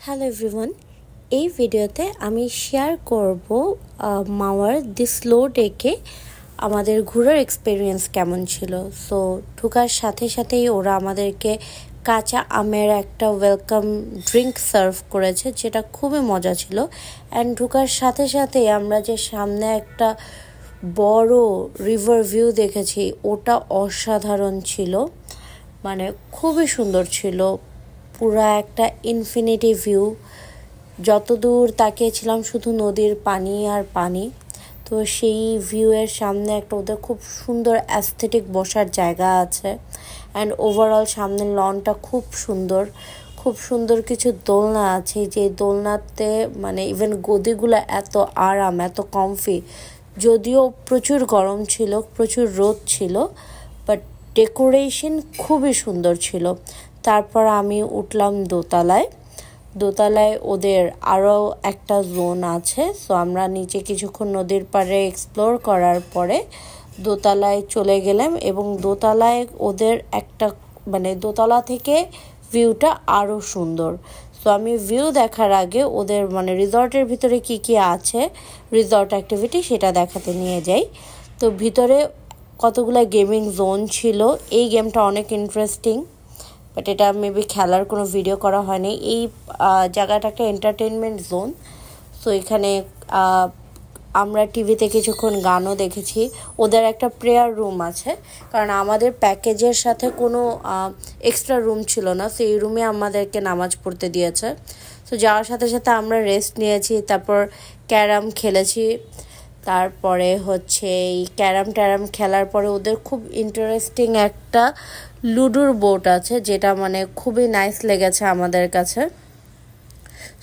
Hello everyone, এই ভিডিওতে আমি শেয়ার করব মাওয়ার দি স্লো ডেকে আমাদের ঘোরার এক্সপিরিয়েন্স কেমন ছিল। সো ঢোকার সাথে সাথেই ওরা আমাদেরকে কাঁচা আমের একটা ওয়েলকাম ড্রিঙ্ক সার্ভ করেছে, যেটা খুবই মজা ছিল। অ্যান্ড ঢোকার সাথে সাথেই আমরা যে সামনে একটা বড় রিভার ভিউ দেখেছি, ওটা অসাধারণ ছিল, মানে খুবই সুন্দর ছিল। পুরা একটা ইনফিনিটি ভিউ, যতদূর তাকিয়েছিলাম শুধু নদীর পানি আর পানি। তো সেই ভিউয়ের সামনে একটা ওদের খুব সুন্দর অ্যাস্থেটিক বসার জায়গা আছে। অ্যান্ড ওভারঅল সামনের লনটা খুব সুন্দর, খুব সুন্দর কিছু দোলনা আছে, যে দোলনাতে মানে ইভেন গদিগুলো এত আরাম, এত কমফি। যদিও প্রচুর গরম ছিল, প্রচুর রোদ ছিল, বাট ডেকোরেশন খুবই সুন্দর ছিল। তারপর আমি উঠলাম দোতলায়। ওদের আরও একটা জোন আছে। সো আমরা নিচে কিছুক্ষণ নদীর পাড়ে এক্সপ্লোর করার পরে দোতলায় চলে গেলাম, এবং দোতলায় ওদের একটা মানে দোতলা থেকে ভিউটা আরও সুন্দর। সো আমি ভিউ দেখার আগে ওদের মানে রিসর্টের ভিতরে কি কি আছে, রিসর্ট অ্যাক্টিভিটি, সেটা দেখাতে নিয়ে যাই। তো ভিতরে কতগুলো গেমিং জোন ছিল। এই গেমটা অনেক ইন্টারেস্টিং, বাট এটা মেবি খেলার কোনো ভিডিও করা হয়নি। এই জায়গাটা একটা এন্টারটেনমেন্ট জোন। সো এখানে আমরা টিভিতে কিছুক্ষণ গানও দেখেছি। ওদের একটা প্রেয়ার রুম আছে, কারণ আমাদের প্যাকেজের সাথে কোনো এক্সট্রা রুম ছিল না, সেই রুমে আমাদেরকে নামাজ পড়তে দিয়েছে। তো যাওয়ার সাথে সাথে আমরা রেস্ট নিয়েছি, তারপর ক্যারাম খেলেছি। তারপরে হচ্ছে এই ক্যারাম খেলার পরে ওদের খুব ইন্টারেস্টিং একটা লুডোর বোর্ড আছে, যেটা মানে খুবই নাইস লেগেছে আমাদের কাছে।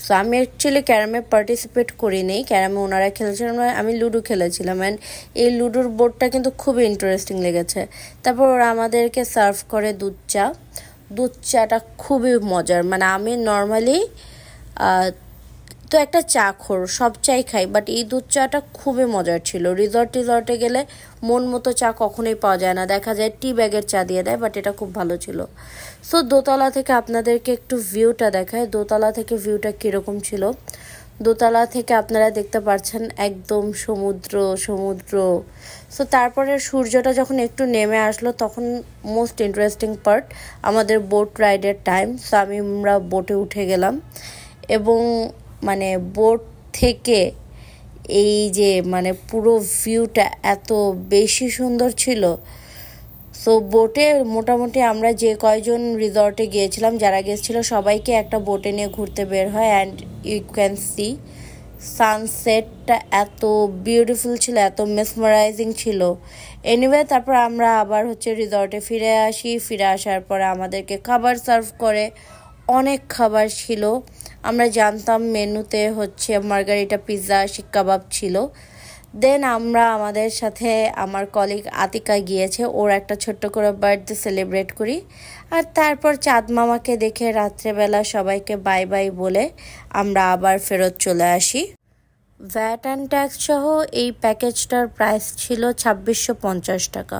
সো আমি অ্যাকচুয়ালি ক্যারামে পার্টিসিপেট করিনি, ক্যারামে ওনারা খেলেছিলাম, আমি লুডো খেলেছিলাম। অ্যান্ড এই লুডোর বোর্ডটা কিন্তু খুবই ইন্টারেস্টিং লেগেছে। তারপর ওরা আমাদেরকে সার্ভ করে দুধ চাটা খুবই মজার। মানে আমি নর্মালি তো একটা চা খোর, সব চাই খাই, বাট এই দুধ চাটা খুবই মজার ছিল। রিসর্টে গেলে মন মতো চা কখনোই পাওয়া যায় না, দেখা যায় টি ব্যাগের চা দিয়ে দেয়, বাট এটা খুব ভালো ছিল। সো দোতলা থেকে আপনাদেরকে একটু ভিউটা দেখায়, দোতলা থেকে ভিউটা কীরকম ছিল। দোতলা থেকে আপনারা দেখতে পাচ্ছেন একদম সমুদ্র। সো তারপরে সূর্যটা যখন একটু নেমে আসলো, তখন মোস্ট ইন্টারেস্টিং পার্ট আমাদের বোট রাইডের টাইম। সো আমরা বোটে উঠে গেলাম, এবং মানে বোট থেকে এই যে মানে পুরো ভিউটা এত বেশি সুন্দর ছিল। সো বোটে মোটামুটি আমরা যে কয়জন রিসর্টে গিয়েছিলাম, যারা গিয়েছিল সবাইকে একটা বোটে নিয়ে ঘুরতে বের হয়। অ্যান্ড ইউ ক্যান সি সানসেটটা এত বিউটিফুল ছিল, এত মেসমারাইজিং ছিল। এনিওয়ে, তারপর আমরা আবার হচ্ছে রিসর্টে ফিরে আসার পরে আমাদেরকে খাবার সার্ভ করে। অনেক খাবার ছিল। আমরা জানতাম মেনুতে হচ্ছে মার্গারিটা পিৎজা, শিক কাবাব ছিল। দেন আমরা আমাদের সাথে আমার কলিগ আতিকা গিয়েছে, ওর একটা ছোট্ট করে বার্থডে সেলিব্রেট করি। আর তারপর চাঁদ মামাকে দেখে রাত্রেবেলা সবাইকে বাই বাই বলে আমরা আবার ফেরত চলে আসি। ভ্যাট অ্যান্ড ট্যাক্স সহ এই প্যাকেজটার প্রাইস ছিল 2650 টাকা।